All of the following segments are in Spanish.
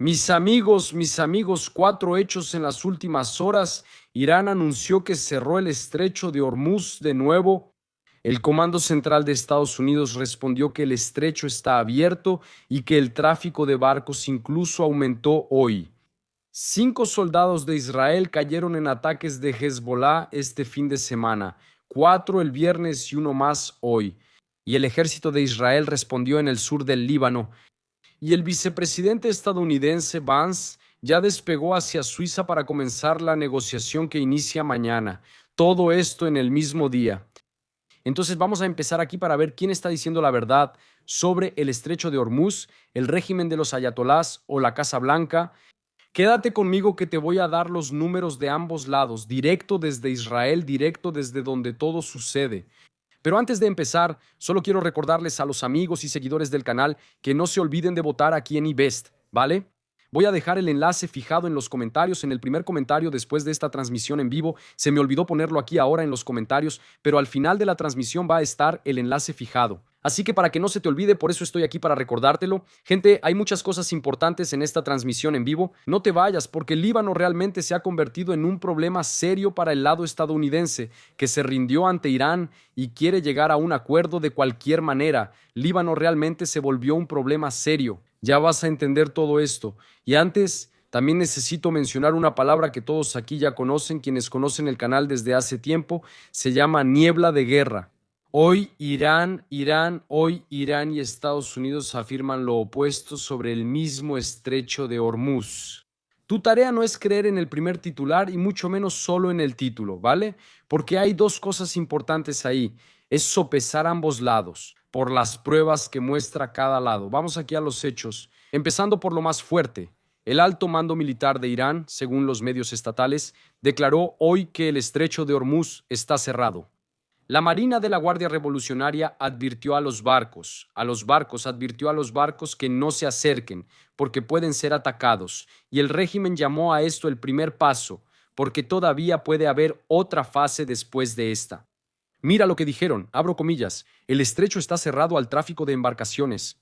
Mis amigos, cuatro hechos en las últimas horas. Irán anunció que cerró el estrecho de Hormuz de nuevo. El Comando Central de Estados Unidos respondió que el estrecho está abierto y que el tráfico de barcos incluso aumentó hoy. 5 soldados de Israel cayeron en ataques de Hezbollah este fin de semana, 4 el viernes y uno más hoy. Y el ejército de Israel respondió en el sur del Líbano. Y el vicepresidente estadounidense Vance ya despegó hacia Suiza para comenzar la negociación que inicia mañana. Todo esto en el mismo día. Entonces vamos a empezar aquí para ver quién está diciendo la verdad sobre el estrecho de Hormuz, el régimen de los ayatolás o la Casa Blanca. Quédate conmigo que te voy a dar los números de ambos lados, directo desde Israel, directo desde donde todo sucede. Pero antes de empezar, solo quiero recordarles a los amigos y seguidores del canal que no se olviden de votar aquí en iBest, ¿vale? Voy a dejar el enlace fijado en los comentarios, en el primer comentario después de esta transmisión en vivo. Se me olvidó ponerlo aquí ahora en los comentarios, pero al final de la transmisión va a estar el enlace fijado. Así que para que no se te olvide, por eso estoy aquí para recordártelo. Gente, hay muchas cosas importantes en esta transmisión en vivo. No te vayas, porque el Líbano realmente se ha convertido en un problema serio para el lado estadounidense, que se rindió ante Irán y quiere llegar a un acuerdo de cualquier manera. Líbano realmente se volvió un problema serio. Ya vas a entender todo esto. Y antes, también necesito mencionar una palabra que todos aquí ya conocen, quienes conocen el canal desde hace tiempo, se llama niebla de guerra. Hoy hoy Irán y Estados Unidos afirman lo opuesto sobre el mismo estrecho de Hormuz. Tu tarea no es creer en el primer titular y mucho menos solo en el título, ¿vale? Porque hay dos cosas importantes ahí. Es sopesar ambos lados por las pruebas que muestra cada lado. Vamos aquí a los hechos, empezando por lo más fuerte. El alto mando militar de Irán, según los medios estatales, declaró hoy que el estrecho de Hormuz está cerrado. La Marina de la Guardia Revolucionaria advirtió a los barcos que no se acerquen porque pueden ser atacados, y el régimen llamó a esto el primer paso, porque todavía puede haber otra fase después de esta. Mira lo que dijeron, abro comillas, el estrecho está cerrado al tráfico de embarcaciones.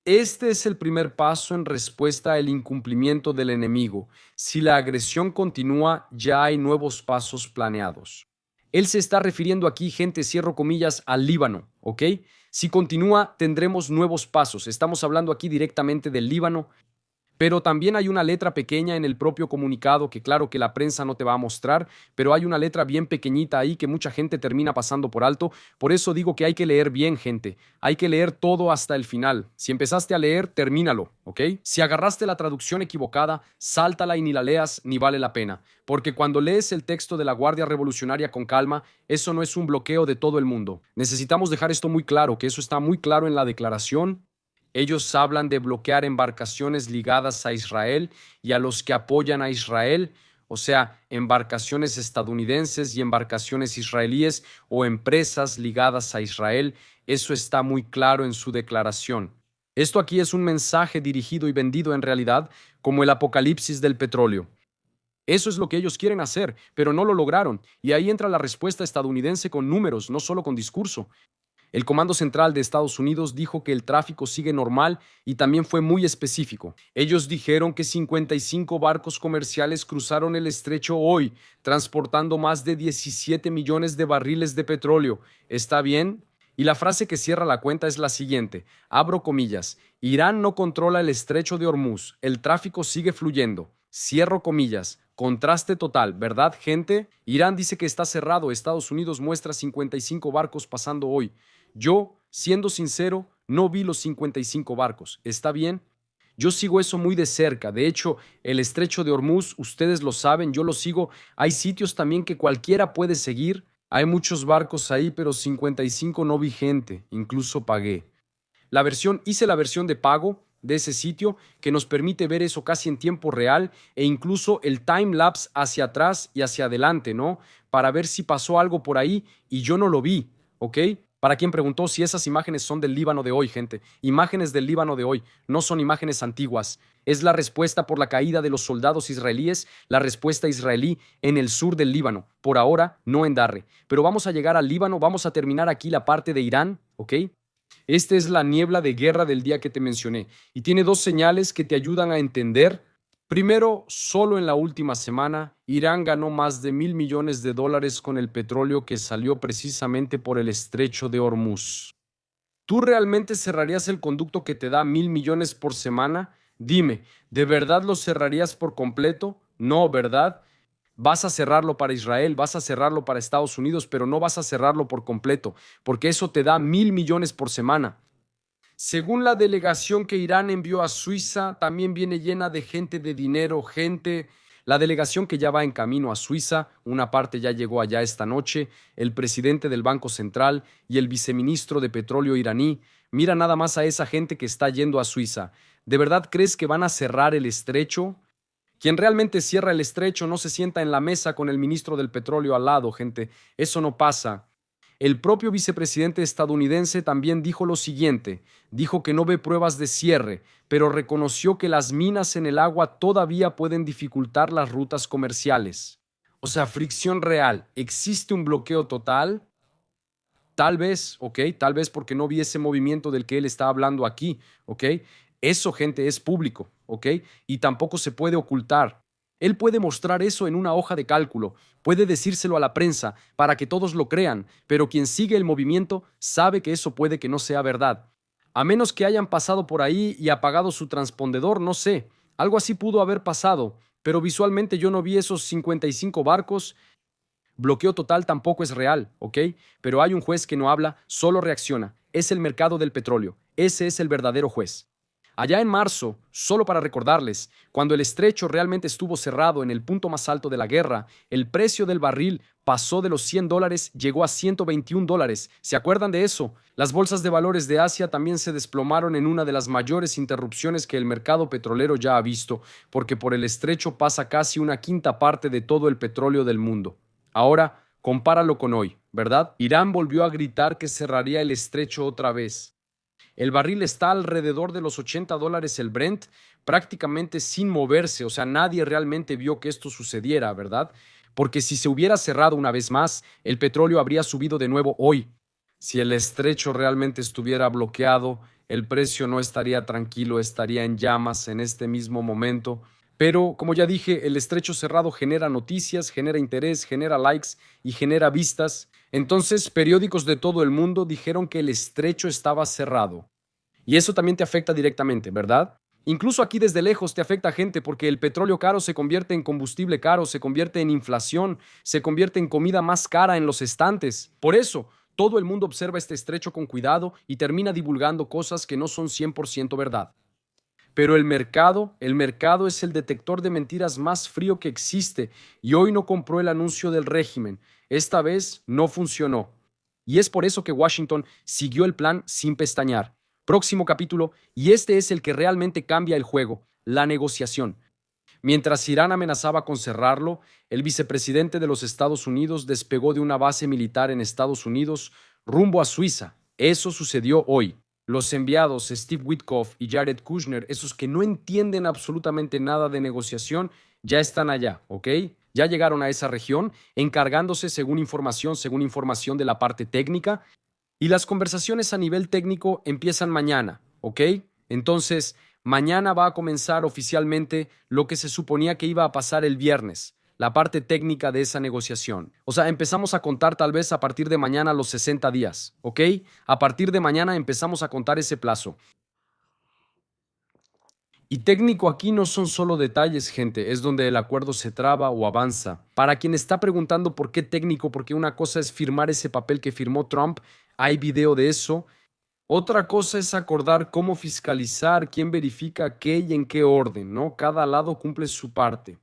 Este es el primer paso en respuesta al incumplimiento del enemigo. Si la agresión continúa, ya hay nuevos pasos planeados. Él se está refiriendo aquí, gente, cierro comillas, al Líbano, ¿ok? Si continúa, tendremos nuevos pasos. Estamos hablando aquí directamente del Líbano. Pero también hay una letra pequeña en el propio comunicado que claro que la prensa no te va a mostrar, pero hay una letra bien pequeñita ahí que mucha gente termina pasando por alto. Por eso digo que hay que leer bien, gente. Hay que leer todo hasta el final. Si empezaste a leer, termínalo, ¿ok? Si agarraste la traducción equivocada, sáltala y ni la leas ni vale la pena. Porque cuando lees el texto de la Guardia Revolucionaria con calma, eso no es un bloqueo de todo el mundo. Necesitamos dejar esto muy claro, que eso está muy claro en la declaración. Ellos hablan de bloquear embarcaciones ligadas a Israel y a los que apoyan a Israel, o sea, embarcaciones estadounidenses y embarcaciones israelíes o empresas ligadas a Israel. Eso está muy claro en su declaración. Esto aquí es un mensaje dirigido y vendido en realidad como el apocalipsis del petróleo. Eso es lo que ellos quieren hacer, pero no lo lograron. Y ahí entra la respuesta estadounidense con números, no solo con discurso. El Comando Central de Estados Unidos dijo que el tráfico sigue normal y también fue muy específico. Ellos dijeron que 55 barcos comerciales cruzaron el estrecho hoy, transportando más de 17 millones de barriles de petróleo. ¿Está bien? Y la frase que cierra la cuenta es la siguiente, abro comillas, Irán no controla el estrecho de Hormuz, el tráfico sigue fluyendo. Cierro comillas. Contraste total, ¿verdad, gente? Irán dice que está cerrado, Estados Unidos muestra 55 barcos pasando hoy. Yo, siendo sincero, no vi los 55 barcos. ¿Está bien? Yo sigo eso muy de cerca. De hecho, el estrecho de Hormuz, ustedes lo saben, yo lo sigo. Hay sitios también que cualquiera puede seguir. Hay muchos barcos ahí, pero 55 no vi gente. Incluso pagué. Hice la versión de pago de ese sitio que nos permite ver eso casi en tiempo real e incluso el time lapse hacia atrás y hacia adelante, ¿no? Para ver si pasó algo por ahí y yo no lo vi, ¿ok? Para quien preguntó si esas imágenes son del Líbano de hoy, gente. Imágenes del Líbano de hoy, no son imágenes antiguas. Es la respuesta por la caída de los soldados israelíes, la respuesta israelí en el sur del Líbano. Por ahora, no en Darre. Pero vamos a llegar al Líbano, vamos a terminar aquí la parte de Irán, ¿ok? Esta es la niebla de guerra del día que te mencioné y tiene dos señales que te ayudan a entender. Primero, solo en la última semana, Irán ganó más de $1.000 millones con el petróleo que salió precisamente por el estrecho de Hormuz. ¿Tú realmente cerrarías el conducto que te da 1.000 millones por semana? Dime, ¿de verdad lo cerrarías por completo? No, ¿verdad? Vas a cerrarlo para Israel, vas a cerrarlo para Estados Unidos, pero no vas a cerrarlo por completo, porque eso te da 1.000 millones por semana. Según la delegación que Irán envió a Suiza, también viene llena de gente de dinero, gente. La delegación que ya va en camino a Suiza, una parte ya llegó allá esta noche, el presidente del Banco Central y el viceministro de Petróleo iraní. Mira nada más a esa gente que está yendo a Suiza. ¿De verdad crees que van a cerrar el estrecho? Quien realmente cierra el estrecho no se sienta en la mesa con el ministro del Petróleo al lado, gente. Eso no pasa. El propio vicepresidente estadounidense también dijo lo siguiente, dijo que no ve pruebas de cierre, pero reconoció que las minas en el agua todavía pueden dificultar las rutas comerciales. O sea, fricción real. ¿Existe un bloqueo total? Tal vez, ¿ok? Tal vez porque no vi ese movimiento del que él está hablando aquí, ¿ok? Eso, gente, es público, ¿ok? Y tampoco se puede ocultar. Él puede mostrar eso en una hoja de cálculo, puede decírselo a la prensa para que todos lo crean, pero quien sigue el movimiento sabe que eso puede que no sea verdad. A menos que hayan pasado por ahí y apagado su transpondedor, no sé. Algo así pudo haber pasado, pero visualmente yo no vi esos 55 barcos. Bloqueo total tampoco es real, ¿ok? Pero hay un juez que no habla, solo reacciona. Es el mercado del petróleo. Ese es el verdadero juez. Allá en marzo, solo para recordarles, cuando el estrecho realmente estuvo cerrado en el punto más alto de la guerra, el precio del barril pasó de los $100, llegó a $121. ¿Se acuerdan de eso? Las bolsas de valores de Asia también se desplomaron en una de las mayores interrupciones que el mercado petrolero ya ha visto, porque por el estrecho pasa casi una quinta parte de todo el petróleo del mundo. Ahora, compáralo con hoy, ¿verdad? Irán volvió a gritar que cerraría el estrecho otra vez. El barril está alrededor de los $80 el Brent, prácticamente sin moverse, o sea, nadie realmente vio que esto sucediera, ¿verdad? Porque si se hubiera cerrado una vez más, el petróleo habría subido de nuevo hoy. Si el estrecho realmente estuviera bloqueado, el precio no estaría tranquilo, estaría en llamas en este mismo momento. Pero, como ya dije, el estrecho cerrado genera noticias, genera interés, genera likes y genera vistas. Entonces, periódicos de todo el mundo dijeron que el estrecho estaba cerrado. Y eso también te afecta directamente, ¿verdad? Incluso aquí desde lejos te afecta a gente porque el petróleo caro se convierte en combustible caro, se convierte en inflación, se convierte en comida más cara en los estantes. Por eso, todo el mundo observa este estrecho con cuidado y termina divulgando cosas que no son 100% verdad. Pero el mercado es el detector de mentiras más frío que existe y hoy no compró el anuncio del régimen. Esta vez no funcionó. Y es por eso que Washington siguió el plan sin pestañear. Próximo capítulo, y este es el que realmente cambia el juego, la negociación. Mientras Irán amenazaba con cerrarlo, el vicepresidente de los Estados Unidos despegó de una base militar en Estados Unidos rumbo a Suiza. Eso sucedió hoy. Los enviados Steve Witkoff y Jared Kushner, esos que no entienden absolutamente nada de negociación, ya están allá, ¿ok? Ya llegaron a esa región, encargándose según información de la parte técnica, y las conversaciones a nivel técnico empiezan mañana, ¿ok? Entonces, mañana va a comenzar oficialmente lo que se suponía que iba a pasar el viernes, la parte técnica de esa negociación. O sea, empezamos a contar tal vez a partir de mañana los 60 días, ¿ok? A partir de mañana empezamos a contar ese plazo. Y técnico aquí no son solo detalles, gente, es donde el acuerdo se traba o avanza. Para quien está preguntando por qué técnico, porque una cosa es firmar ese papel que firmó Trump, hay video de eso. Otra cosa es acordar cómo fiscalizar, quién verifica qué y en qué orden, ¿no? Cada lado cumple su parte.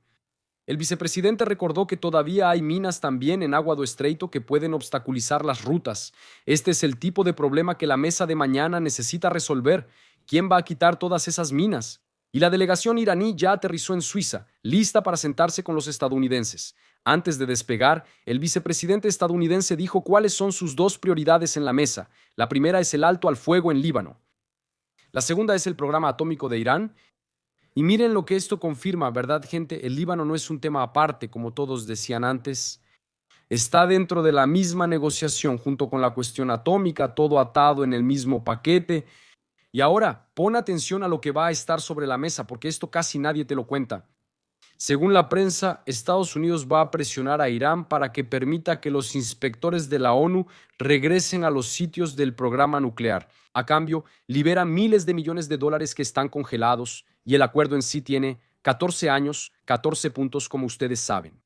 El vicepresidente recordó que todavía hay minas también en Aguado Estreito que pueden obstaculizar las rutas. Este es el tipo de problema que la mesa de mañana necesita resolver. ¿Quién va a quitar todas esas minas? Y la delegación iraní ya aterrizó en Suiza, lista para sentarse con los estadounidenses. Antes de despegar, el vicepresidente estadounidense dijo cuáles son sus dos prioridades en la mesa. La primera es el alto al fuego en Líbano. La segunda es el programa atómico de Irán. Y miren lo que esto confirma, ¿verdad, gente? El Líbano no es un tema aparte, como todos decían antes. Está dentro de la misma negociación junto con la cuestión atómica, todo atado en el mismo paquete. Y ahora, pon atención a lo que va a estar sobre la mesa, porque esto casi nadie te lo cuenta. Según la prensa, Estados Unidos va a presionar a Irán para que permita que los inspectores de la ONU regresen a los sitios del programa nuclear. A cambio, libera miles de millones de dólares que están congelados y el acuerdo en sí tiene 14 años, 14 puntos, como ustedes saben.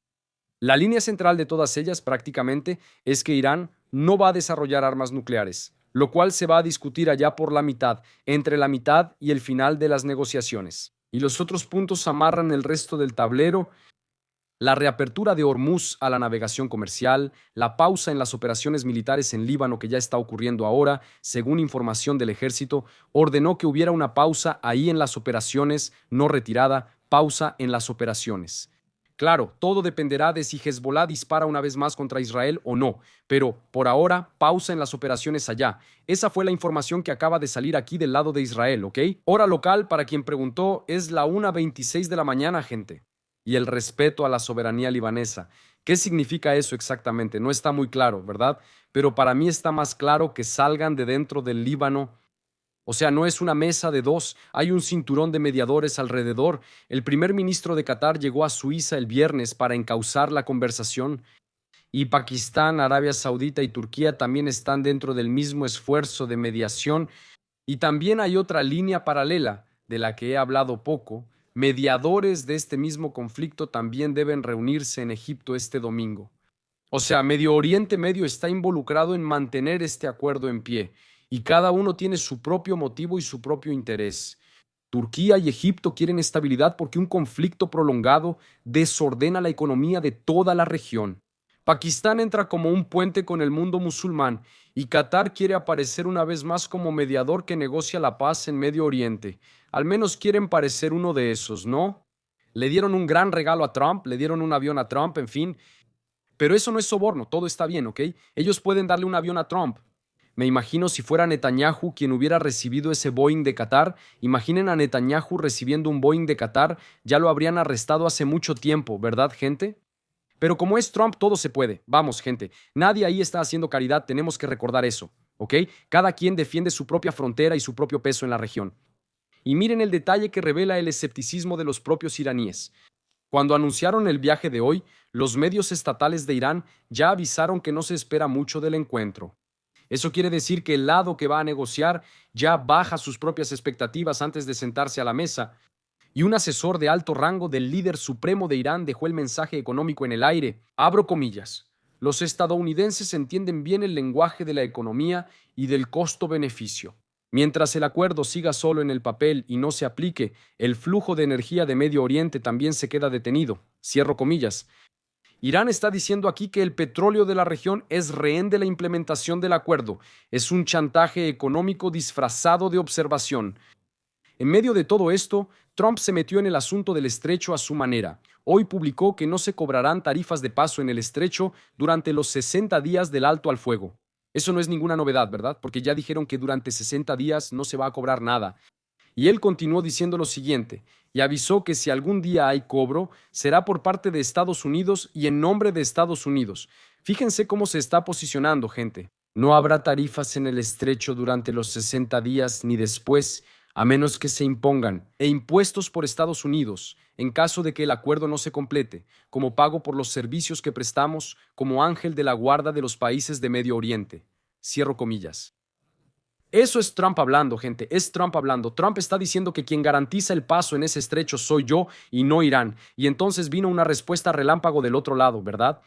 La línea central de todas ellas prácticamente es que Irán no va a desarrollar armas nucleares, lo cual se va a discutir allá por la mitad, entre la mitad y el final de las negociaciones. Y los otros puntos amarran el resto del tablero: la reapertura de Hormuz a la navegación comercial, la pausa en las operaciones militares en Líbano que ya está ocurriendo ahora, según información del ejército, ordenó que hubiera una pausa ahí en las operaciones, no retirada, pausa en las operaciones. Claro, todo dependerá de si Hezbollah dispara una vez más contra Israel o no, pero por ahora, pausa en las operaciones allá. Esa fue la información que acaba de salir aquí del lado de Israel, ¿ok? Hora local, para quien preguntó, es la 1:26 de la mañana, gente. Y el respeto a la soberanía libanesa. ¿Qué significa eso exactamente? No está muy claro, ¿verdad? Pero para mí está más claro que salgan de dentro del Líbano. O sea, no es una mesa de dos, hay un cinturón de mediadores alrededor. El primer ministro de Qatar llegó a Suiza el viernes para encauzar la conversación. Y Pakistán, Arabia Saudita y Turquía también están dentro del mismo esfuerzo de mediación. Y también hay otra línea paralela, de la que he hablado poco. Mediadores de este mismo conflicto también deben reunirse en Egipto este domingo. O sea, Medio Oriente Medio está involucrado en mantener este acuerdo en pie, y cada uno tiene su propio motivo y su propio interés. Turquía y Egipto quieren estabilidad porque un conflicto prolongado desordena la economía de toda la región. Pakistán entra como un puente con el mundo musulmán y Qatar quiere aparecer una vez más como mediador que negocia la paz en Medio Oriente. Al menos quieren parecer uno de esos, ¿no? Le dieron un gran regalo a Trump, le dieron un avión a Trump, en fin. Pero eso no es soborno, todo está bien, ¿ok? Ellos pueden darle un avión a Trump. Me imagino si fuera Netanyahu quien hubiera recibido ese Boeing de Qatar. Imaginen a Netanyahu recibiendo un Boeing de Qatar, ya lo habrían arrestado hace mucho tiempo, ¿verdad, gente? Pero como es Trump, todo se puede. Vamos, gente, nadie ahí está haciendo caridad, tenemos que recordar eso, ¿ok? Cada quien defiende su propia frontera y su propio peso en la región. Y miren el detalle que revela el escepticismo de los propios iraníes. Cuando anunciaron el viaje de hoy, los medios estatales de Irán ya avisaron que no se espera mucho del encuentro. Eso quiere decir que el lado que va a negociar ya baja sus propias expectativas antes de sentarse a la mesa, y un asesor de alto rango del líder supremo de Irán dejó el mensaje económico en el aire. Abro comillas. Los estadounidenses entienden bien el lenguaje de la economía y del costo-beneficio. Mientras el acuerdo siga solo en el papel y no se aplique, el flujo de energía de Medio Oriente también se queda detenido. Cierro comillas. Irán está diciendo aquí que el petróleo de la región es rehén de la implementación del acuerdo. Es un chantaje económico disfrazado de observación. En medio de todo esto, Trump se metió en el asunto del estrecho a su manera. Hoy publicó que no se cobrarán tarifas de paso en el estrecho durante los 60 días del alto al fuego. Eso no es ninguna novedad, ¿verdad? Porque ya dijeron que durante 60 días no se va a cobrar nada. Y él continuó diciendo lo siguiente, y avisó que si algún día hay cobro, será por parte de Estados Unidos y en nombre de Estados Unidos. Fíjense cómo se está posicionando, gente. No habrá tarifas en el estrecho durante los 60 días ni después, a menos que se impongan, e impuestos por Estados Unidos, en caso de que el acuerdo no se complete, como pago por los servicios que prestamos como ángel de la guarda de los países de Medio Oriente. Cierro comillas. Eso es Trump hablando, gente, es Trump hablando. Trump está diciendo que quien garantiza el paso en ese estrecho soy yo y no Irán. Y entonces vino una respuesta relámpago del otro lado, ¿verdad?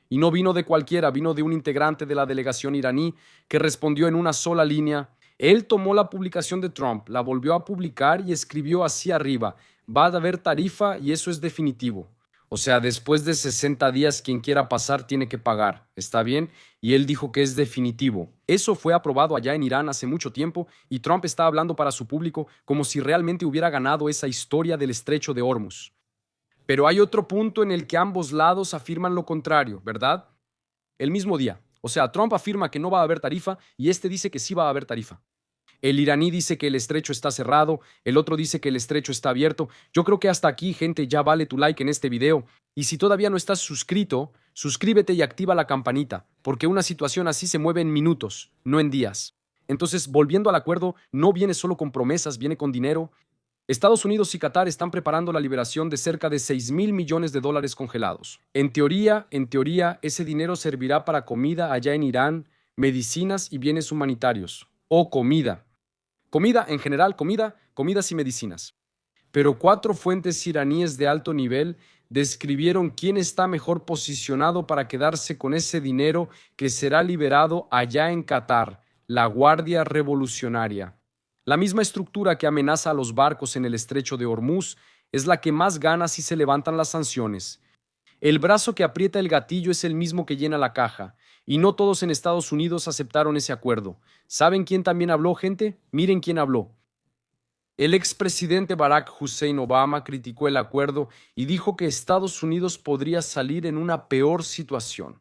Y no vino de cualquiera, vino de un integrante de la delegación iraní que respondió en una sola línea. Él tomó la publicación de Trump, la volvió a publicar y escribió así arriba: va a haber tarifa y eso es definitivo. O sea, después de 60 días quien quiera pasar tiene que pagar, ¿está bien? Y él dijo que es definitivo. Eso fue aprobado allá en Irán hace mucho tiempo y Trump está hablando para su público como si realmente hubiera ganado esa historia del estrecho de Hormuz. Pero hay otro punto en el que ambos lados afirman lo contrario, ¿verdad? El mismo día. O sea, Trump afirma que no va a haber tarifa y este dice que sí va a haber tarifa. El iraní dice que el estrecho está cerrado, el otro dice que el estrecho está abierto. Yo creo que hasta aquí, gente, ya vale tu like en este video. Y si todavía no estás suscrito, Suscríbete y activa la campanita, porque una situación así se mueve en minutos, no en días. Entonces, volviendo al acuerdo, no viene solo con promesas, viene con dinero. Estados Unidos y Qatar están preparando la liberación de cerca de 6.000 millones de dólares congelados. En teoría, ese dinero servirá para comida allá en Irán, medicinas y bienes humanitarios. O comida. Comida en general, comidas y medicinas. Pero 4 fuentes iraníes de alto nivel describieron quién está mejor posicionado para quedarse con ese dinero que será liberado allá en Qatar, la Guardia Revolucionaria. La misma estructura que amenaza a los barcos en el estrecho de Hormuz es la que más gana si se levantan las sanciones. El brazo que aprieta el gatillo es el mismo que llena la caja, y no todos en Estados Unidos aceptaron ese acuerdo. ¿Saben quién también habló, gente? Miren quién habló. El expresidente Barack Hussein Obama criticó el acuerdo y dijo que Estados Unidos podría salir en una peor situación.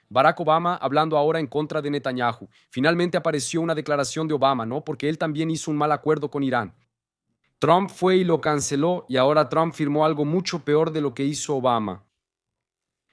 Barack Obama hablando ahora en contra de Netanyahu. Finalmente apareció una declaración de Obama, ¿no? Porque él también hizo un mal acuerdo con Irán. Trump fue y lo canceló y ahora Trump firmó algo mucho peor de lo que hizo Obama.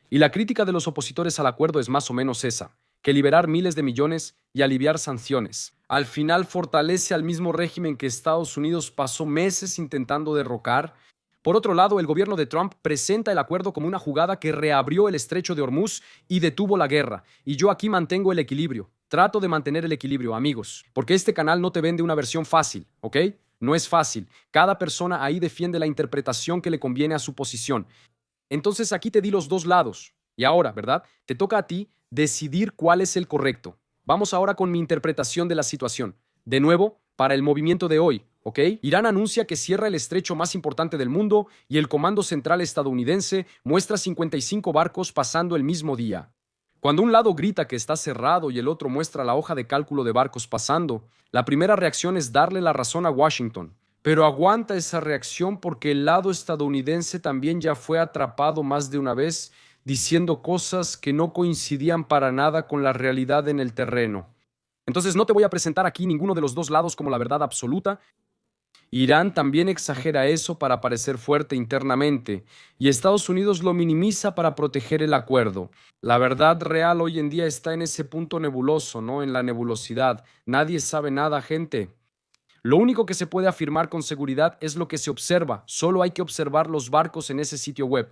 Y la crítica de los opositores al acuerdo es más o menos esa, que liberar miles de millones y aliviar sanciones. Al final fortalece al mismo régimen que Estados Unidos pasó meses intentando derrocar. Por otro lado, el gobierno de Trump presenta el acuerdo como una jugada que reabrió el estrecho de Hormuz y detuvo la guerra. Y yo aquí mantengo el equilibrio. Trato de mantener el equilibrio, amigos, porque este canal no te vende una versión fácil, ¿ok? No es fácil. Cada persona ahí defiende la interpretación que le conviene a su posición. Entonces aquí te di los dos lados. Y ahora, ¿verdad? Te toca a ti decidir cuál es el correcto. Vamos ahora con mi interpretación de la situación. De nuevo, para el movimiento de hoy, ¿ok? Irán anuncia que cierra el estrecho más importante del mundo y el Comando Central estadounidense muestra 55 barcos pasando el mismo día. Cuando un lado grita que está cerrado y el otro muestra la hoja de cálculo de barcos pasando, la primera reacción es darle la razón a Washington. Pero aguanta esa reacción porque el lado estadounidense también ya fue atrapado más de una vez diciendo cosas que no coincidían para nada con la realidad en el terreno. Entonces no te voy a presentar aquí ninguno de los dos lados como la verdad absoluta. Irán también exagera eso para parecer fuerte internamente, y Estados Unidos lo minimiza para proteger el acuerdo. La verdad real hoy en día está en ese punto nebuloso, ¿no? En la nebulosidad. Nadie sabe nada, gente. Lo único que se puede afirmar con seguridad es lo que se observa. Solo hay que observar los barcos en ese sitio web.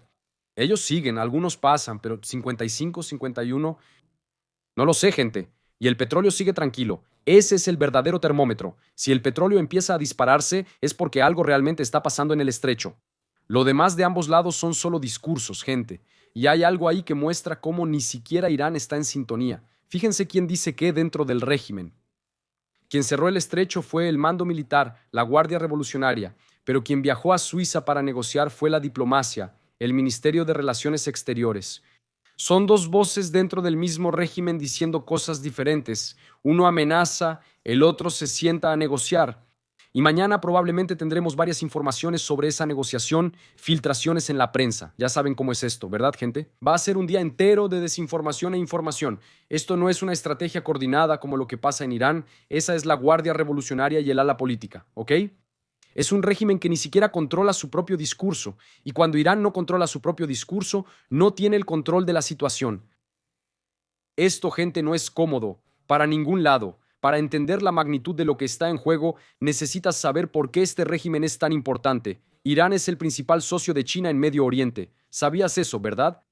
Ellos siguen, algunos pasan, pero 55, 51, no lo sé, gente. Y el petróleo sigue tranquilo. Ese es el verdadero termómetro. Si el petróleo empieza a dispararse, es porque algo realmente está pasando en el estrecho. Lo demás de ambos lados son solo discursos, gente. Y hay algo ahí que muestra cómo ni siquiera Irán está en sintonía. Fíjense quién dice qué dentro del régimen. Quien cerró el estrecho fue el mando militar, la Guardia Revolucionaria, pero quien viajó a Suiza para negociar fue la diplomacia, el Ministerio de Relaciones Exteriores. Son dos voces dentro del mismo régimen diciendo cosas diferentes. Uno amenaza, el otro se sienta a negociar. Y mañana probablemente tendremos varias informaciones sobre esa negociación, filtraciones en la prensa. Ya saben cómo es esto, ¿verdad, gente? Va a ser un día entero de desinformación e información. Esto no es una estrategia coordinada como lo que pasa en Irán. Esa es la Guardia Revolucionaria y el ala política, ¿ok? Es un régimen que ni siquiera controla su propio discurso. Y cuando Irán no controla su propio discurso, no tiene el control de la situación. Esto, gente, no es cómodo, para ningún lado. Para entender la magnitud de lo que está en juego, necesitas saber por qué este régimen es tan importante. Irán es el principal socio de China en Medio Oriente. ¿Sabías eso, verdad?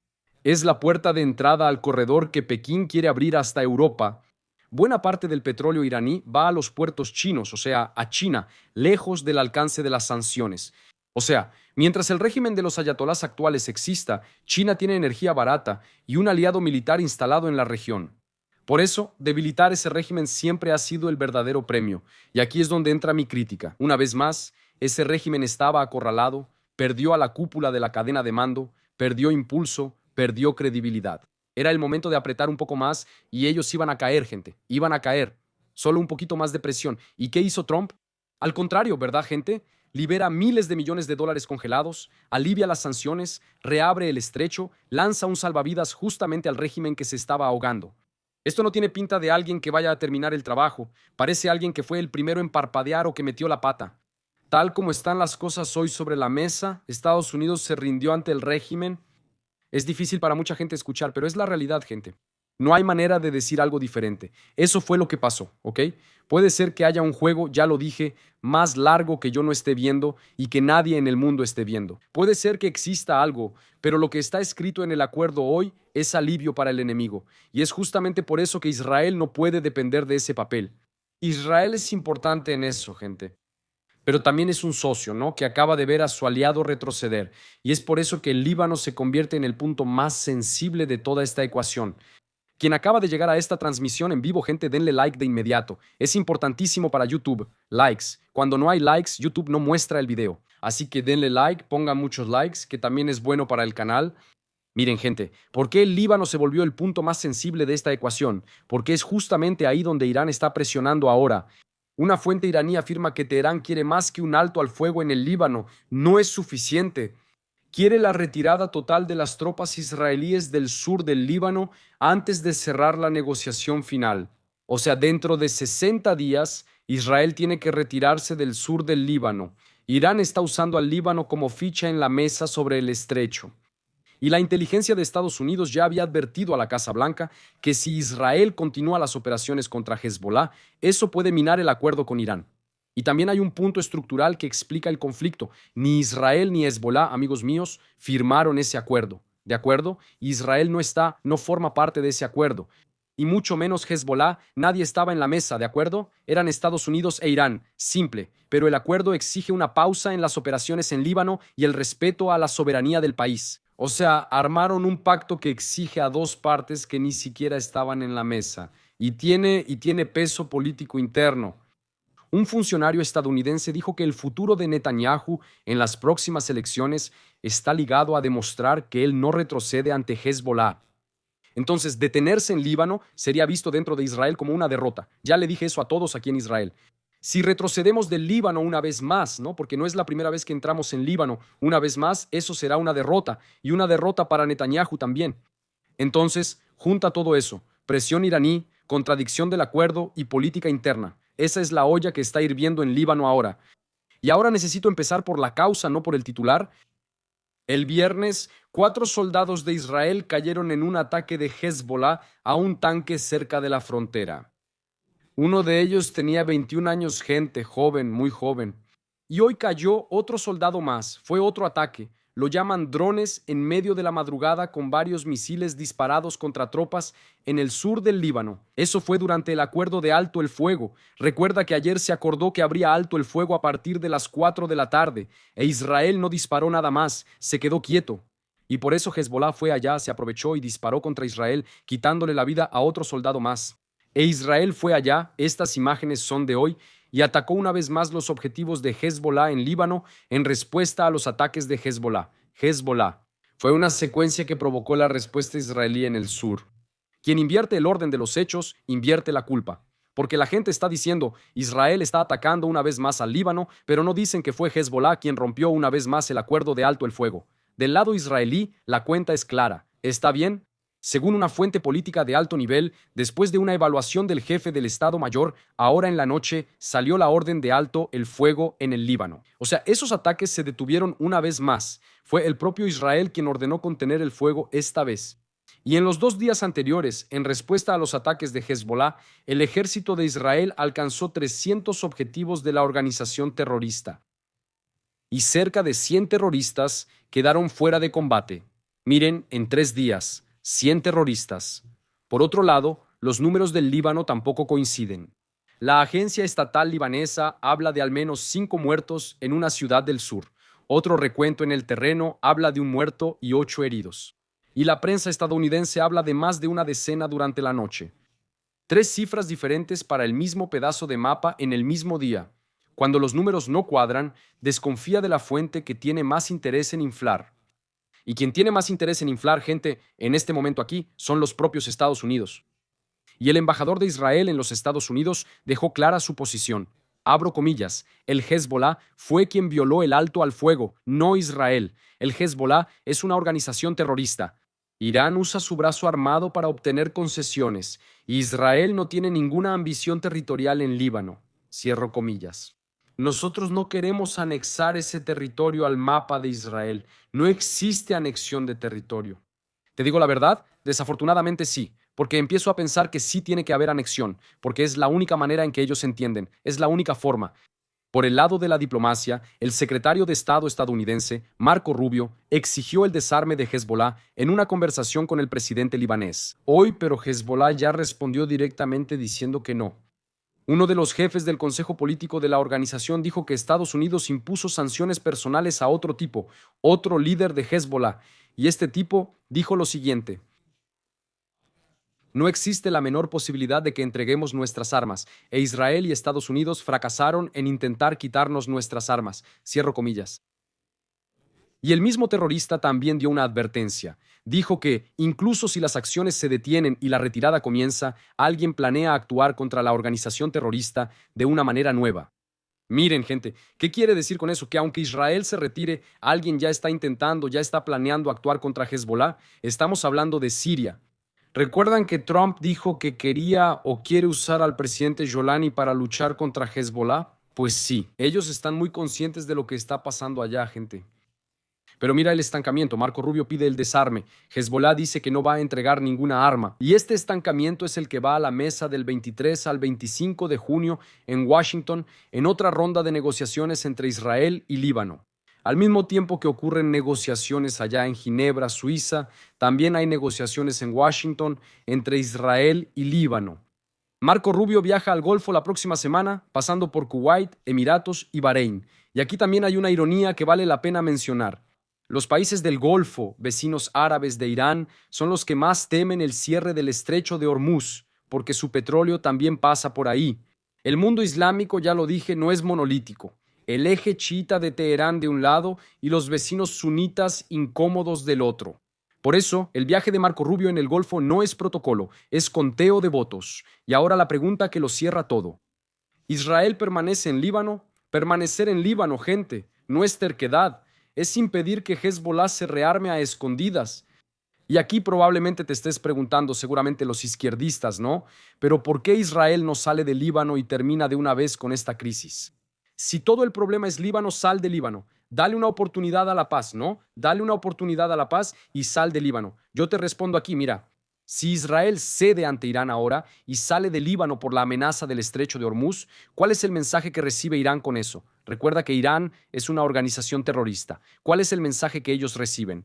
Es la puerta de entrada al corredor que Pekín quiere abrir hasta Europa. Buena parte del petróleo iraní va a los puertos chinos, o sea, a China, lejos del alcance de las sanciones. O sea, mientras el régimen de los ayatolás actuales exista, China tiene energía barata y un aliado militar instalado en la región. Por eso, debilitar ese régimen siempre ha sido el verdadero premio. Y aquí es donde entra mi crítica. Una vez más, ese régimen estaba acorralado, perdió a la cúpula de la cadena de mando, perdió impulso, perdió credibilidad. Era el momento de apretar un poco más y ellos iban a caer, gente. Iban a caer. Solo un poquito más de presión. ¿Y qué hizo Trump? Al contrario, ¿verdad, gente? Libera miles de millones de dólares congelados, alivia las sanciones, reabre el estrecho, lanza un salvavidas justamente al régimen que se estaba ahogando. Esto no tiene pinta de alguien que vaya a terminar el trabajo. Parece alguien que fue el primero en parpadear o que metió la pata. Tal como están las cosas hoy sobre la mesa, Estados Unidos se rindió ante el régimen. Es difícil para mucha gente escuchar, pero es la realidad, gente. No hay manera de decir algo diferente. Eso fue lo que pasó, ¿ok? Puede ser que haya un juego, ya lo dije, más largo que yo no esté viendo y que nadie en el mundo esté viendo. Puede ser que exista algo, pero lo que está escrito en el acuerdo hoy es alivio para el enemigo. Y es justamente por eso que Israel no puede depender de ese papel. Israel es importante en eso, gente. Pero también es un socio, ¿no? Que acaba de ver a su aliado retroceder. Y es por eso que el Líbano se convierte en el punto más sensible de toda esta ecuación. Quien acaba de llegar a esta transmisión en vivo, gente, denle like de inmediato. Es importantísimo para YouTube. Likes. Cuando no hay likes, YouTube no muestra el video. Así que denle like, pongan muchos likes, que también es bueno para el canal. Miren, gente, ¿por qué el Líbano se volvió el punto más sensible de esta ecuación? Porque es justamente ahí donde Irán está presionando ahora. Una fuente iraní afirma que Teherán quiere más que un alto al fuego en el Líbano. No es suficiente. Quiere la retirada total de las tropas israelíes del sur del Líbano antes de cerrar la negociación final. O sea, dentro de 60 días, Israel tiene que retirarse del sur del Líbano. Irán está usando al Líbano como ficha en la mesa sobre el estrecho. Y la inteligencia de Estados Unidos ya había advertido a la Casa Blanca que si Israel continúa las operaciones contra Hezbollah, eso puede minar el acuerdo con Irán. Y también hay un punto estructural que explica el conflicto. Ni Israel ni Hezbollah, amigos míos, firmaron ese acuerdo. ¿De acuerdo? Israel no forma parte de ese acuerdo. Y mucho menos Hezbollah, nadie estaba en la mesa, ¿de acuerdo? Eran Estados Unidos e Irán, simple, pero el acuerdo exige una pausa en las operaciones en Líbano y el respeto a la soberanía del país. O sea, armaron un pacto que exige a dos partes que ni siquiera estaban en la mesa y tiene peso político interno. Un funcionario estadounidense dijo que el futuro de Netanyahu en las próximas elecciones está ligado a demostrar que él no retrocede ante Hezbollah. Entonces, detenerse en Líbano sería visto dentro de Israel como una derrota. Ya le dije eso a todos aquí en Israel. Si retrocedemos del Líbano una vez más, ¿no? Porque no es la primera vez que entramos en Líbano, una vez más, eso será una derrota, y una derrota para Netanyahu también. Entonces, junta todo eso, presión iraní, contradicción del acuerdo y política interna. Esa es la olla que está hirviendo en Líbano ahora. Y ahora necesito empezar por la causa, no por el titular. El viernes, 4 soldados de Israel cayeron en un ataque de Hezbollah a un tanque cerca de la frontera. Uno de ellos tenía 21 años, gente, joven, muy joven. Y hoy cayó otro soldado más, fue otro ataque. Lo llaman drones en medio de la madrugada con varios misiles disparados contra tropas en el sur del Líbano. Eso fue durante el acuerdo de alto el fuego. Recuerda que ayer se acordó que habría alto el fuego a partir de las 4 de la tarde, e Israel no disparó nada más, se quedó quieto. Y por eso Hezbollah fue allá, se aprovechó y disparó contra Israel, quitándole la vida a otro soldado más. E Israel fue allá, estas imágenes son de hoy, y atacó una vez más los objetivos de Hezbollah en Líbano en respuesta a los ataques de Hezbollah. Hezbollah fue una secuencia que provocó la respuesta israelí en el sur. Quien invierte el orden de los hechos, invierte la culpa. Porque la gente está diciendo, Israel está atacando una vez más al Líbano, pero no dicen que fue Hezbollah quien rompió una vez más el acuerdo de alto el fuego. Del lado israelí, la cuenta es clara. ¿Está bien? Según una fuente política de alto nivel, después de una evaluación del jefe del Estado Mayor, ahora en la noche salió la orden de alto el fuego en el Líbano. O sea, esos ataques se detuvieron una vez más. Fue el propio Israel quien ordenó contener el fuego esta vez. Y en los 2 días anteriores, en respuesta a los ataques de Hezbollah, el ejército de Israel alcanzó 300 objetivos de la organización terrorista. Y cerca de 100 terroristas quedaron fuera de combate. Miren, en 3 días. 100 terroristas. Por otro lado, los números del Líbano tampoco coinciden. La agencia estatal libanesa habla de al menos 5 muertos en una ciudad del sur. Otro recuento en el terreno habla de un muerto y 8 heridos. Y la prensa estadounidense habla de más de una decena durante la noche. 3 cifras diferentes para el mismo pedazo de mapa en el mismo día. Cuando los números no cuadran, desconfía de la fuente que tiene más interés en inflar. Y quien tiene más interés en inflar gente en este momento aquí son los propios Estados Unidos. Y el embajador de Israel en los Estados Unidos dejó clara su posición. Abro comillas, el Hezbollah fue quien violó el alto al fuego, no Israel. El Hezbollah es una organización terrorista. Irán usa su brazo armado para obtener concesiones. Israel no tiene ninguna ambición territorial en Líbano. Cierro comillas. Nosotros no queremos anexar ese territorio al mapa de Israel. No existe anexión de territorio. Te digo la verdad, desafortunadamente sí, porque empiezo a pensar que sí tiene que haber anexión, porque es la única manera en que ellos entienden, es la única forma. Por el lado de la diplomacia, el secretario de Estado estadounidense, Marco Rubio, exigió el desarme de Hezbollah en una conversación con el presidente libanés. Hoy, pero Hezbollah ya respondió directamente diciendo que no. Uno de los jefes del Consejo Político de la organización dijo que Estados Unidos impuso sanciones personales a otro tipo, otro líder de Hezbollah, y este tipo dijo lo siguiente: no existe la menor posibilidad de que entreguemos nuestras armas, e Israel y Estados Unidos fracasaron en intentar quitarnos nuestras armas. Cierro comillas. Y el mismo terrorista también dio una advertencia. Dijo que, incluso si las acciones se detienen y la retirada comienza, alguien planea actuar contra la organización terrorista de una manera nueva. Miren, gente, ¿qué quiere decir con eso? Que aunque Israel se retire, alguien ya está intentando, ya está planeando actuar contra Hezbollah. Estamos hablando de Siria. ¿Recuerdan que Trump dijo que quería o quiere usar al presidente Jolani para luchar contra Hezbollah? Pues sí, ellos están muy conscientes de lo que está pasando allá, gente. Pero mira el estancamiento. Marco Rubio pide el desarme. Hezbollah dice que no va a entregar ninguna arma. Y este estancamiento es el que va a la mesa del 23 al 25 de junio en Washington, en otra ronda de negociaciones entre Israel y Líbano. Al mismo tiempo que ocurren negociaciones allá en Ginebra, Suiza, también hay negociaciones en Washington entre Israel y Líbano. Marco Rubio viaja al Golfo la próxima semana, pasando por Kuwait, Emiratos y Bahrein. Y aquí también hay una ironía que vale la pena mencionar. Los países del Golfo, vecinos árabes de Irán, son los que más temen el cierre del estrecho de Hormuz, porque su petróleo también pasa por ahí. El mundo islámico, ya lo dije, no es monolítico. El eje chiita de Teherán de un lado y los vecinos sunitas incómodos del otro. Por eso, el viaje de Marco Rubio en el Golfo no es protocolo, es conteo de votos. Y ahora la pregunta que lo cierra todo. ¿Israel permanece en Líbano? Permanecer en Líbano, gente, no es terquedad, es impedir que Hezbollah se rearme a escondidas. Y aquí probablemente te estés preguntando, seguramente los izquierdistas, ¿no? Pero ¿por qué Israel no sale de Líbano y termina de una vez con esta crisis? Si todo el problema es Líbano, sal de Líbano. Dale una oportunidad a la paz, ¿no? Dale una oportunidad a la paz y sal de Líbano. Yo te respondo aquí, mira, si Israel cede ante Irán ahora y sale de Líbano por la amenaza del estrecho de Hormuz, ¿cuál es el mensaje que recibe Irán con eso? Recuerda que Irán es una organización terrorista. ¿Cuál es el mensaje que ellos reciben?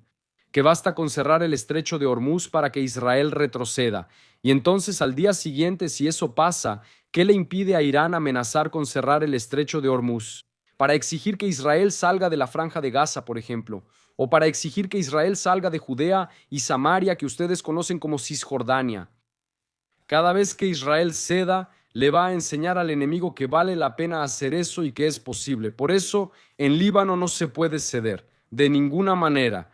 Que basta con cerrar el estrecho de Hormuz para que Israel retroceda. Y entonces al día siguiente, si eso pasa, ¿qué le impide a Irán amenazar con cerrar el estrecho de Hormuz? Para exigir que Israel salga de la franja de Gaza, por ejemplo, o para exigir que Israel salga de Judea y Samaria, que ustedes conocen como Cisjordania. Cada vez que Israel ceda, le va a enseñar al enemigo que vale la pena hacer eso y que es posible. Por eso, en Líbano no se puede ceder, de ninguna manera.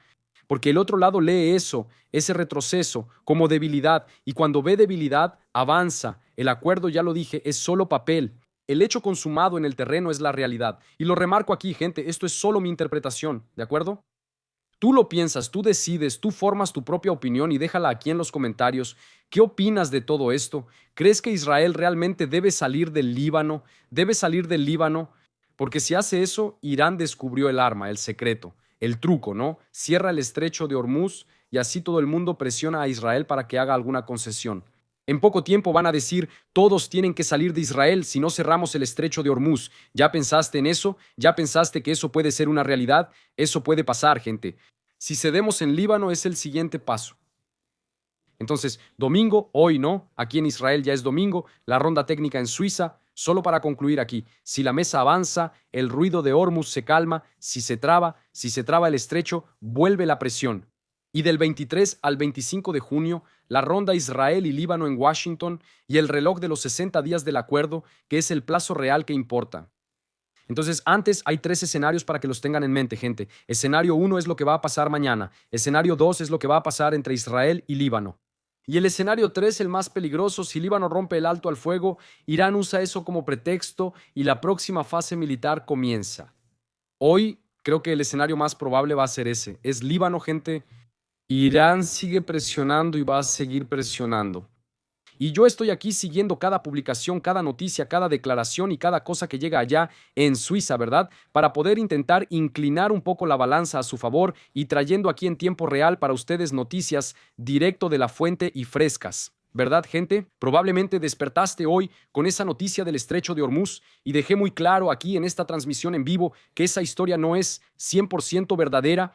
Porque el otro lado lee eso, ese retroceso, como debilidad, y cuando ve debilidad, avanza. El acuerdo, ya lo dije, es solo papel. El hecho consumado en el terreno es la realidad. Y lo remarco aquí, gente, esto es solo mi interpretación, ¿de acuerdo? Tú lo piensas, tú decides, tú formas tu propia opinión y déjala aquí en los comentarios. ¿Qué opinas de todo esto? ¿Crees que Israel realmente debe salir del Líbano? ¿Debe salir del Líbano? Porque si hace eso, Irán descubrió el arma, el secreto, el truco, ¿no? Cierra el estrecho de Hormuz y así todo el mundo presiona a Israel para que haga alguna concesión. En poco tiempo van a decir, todos tienen que salir de Israel si no cerramos el estrecho de Hormuz. ¿Ya pensaste en eso? ¿Ya pensaste que eso puede ser una realidad? Eso puede pasar, gente. Si cedemos en Líbano es el siguiente paso. Entonces, domingo, hoy no, aquí en Israel ya es domingo, la ronda técnica en Suiza. Solo para concluir aquí, si la mesa avanza, el ruido de Hormuz se calma, si se traba el estrecho, vuelve la presión. Y del 23 al 25 de junio, la ronda Israel y Líbano en Washington y el reloj de los 60 días del acuerdo, que es el plazo real que importa. Entonces, antes hay 3 escenarios para que los tengan en mente, gente. Escenario 1 es lo que va a pasar mañana. Escenario 2 es lo que va a pasar entre Israel y Líbano. Y el escenario 3, el más peligroso, si Líbano rompe el alto al fuego, Irán usa eso como pretexto y la próxima fase militar comienza. Hoy creo que el escenario más probable va a ser ese. Es Líbano, gente. Irán sigue presionando y va a seguir presionando. Y yo estoy aquí siguiendo cada publicación, cada noticia, cada declaración y cada cosa que llega allá en Suiza, ¿verdad? Para poder intentar inclinar un poco la balanza a su favor y trayendo aquí en tiempo real para ustedes noticias directo de la fuente y frescas. ¿Verdad, gente? Probablemente despertaste hoy con esa noticia del estrecho de Hormuz y dejé muy claro aquí en esta transmisión en vivo que esa historia no es 100% verdadera.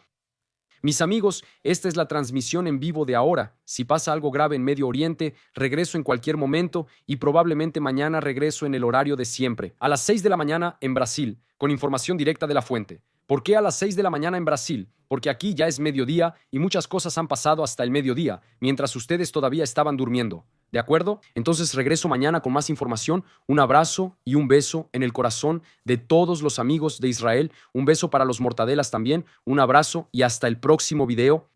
Mis amigos, esta es la transmisión en vivo de ahora. Si pasa algo grave en Medio Oriente, regreso en cualquier momento y probablemente mañana regreso en el horario de siempre, a las 6 de la mañana en Brasil, con información directa de la fuente. ¿Por qué a las 6 de la mañana en Brasil? Porque aquí ya es mediodía y muchas cosas han pasado hasta el mediodía, mientras ustedes todavía estaban durmiendo. ¿De acuerdo? Entonces regreso mañana con más información. Un abrazo y un beso en el corazón de todos los amigos de Israel. Un beso para los mortadelas también. Un abrazo y hasta el próximo video.